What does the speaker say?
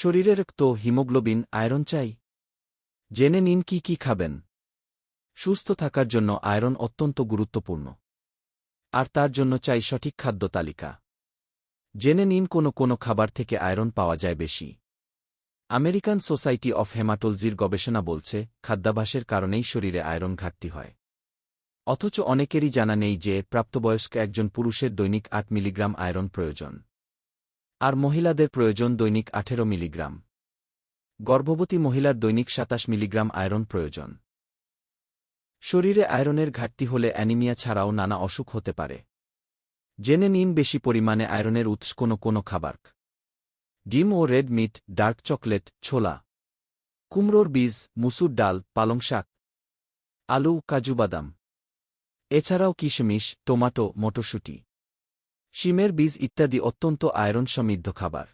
শরীরে রক্ত, haemoglobin, iron চাই? জেনে নিন কি কি খাবেন। সুস্থ থাকার জন্য আয়রন অত্যন্ত গুরুত্বপূর্ণ। আর তার জন্য চাই সঠিক খাদ্য তালিকা। জেনে নিন কোনো খাবার থেকে আয়রন পাওয়া যায় বেশি। আমেরিকান সোসাইটি অফ হেমাটোলজির গবেষণা বলছে, খাদ্যাভ্যাসের কারণেই শরীরে আয়রন ঘাটতি হয়। অথচ অনেকেরই জানা নেই যে প্রাপ্তবয়স্ক একজন পুরুষের দৈনিক ৮ মিলিগ্রাম আয়রন প্রয়োজন। আর মহিলাদের প্রয়োজন দৈনিক ১৮ মিলিগ্রাম। গর্ভবতী মহিলার দৈনিক ২৭ মিলিগ্রাম আয়রন প্রয়োজন। শরীরে আয়রনের ঘাটতি হলে অ্যানিমিয়া ছাড়াও নানা অসুখ হতে পারে। জেনে নিন বেশি পরিমাণে আয়রনের উৎস কোনো খাবার। ডিম ও রেড মিট, ডার্ক চকলেট, ছোলা, কুমড়োর বীজ, মুসুর ডাল, পালং শাক, আলু, কাজু বাদাম। এছাড়াও কিশমিশ, টমাটো, মটরশুঁটি, শিমের বীজ ইত্যাদি অত্যন্ত আয়রন সমৃদ্ধ খাবার।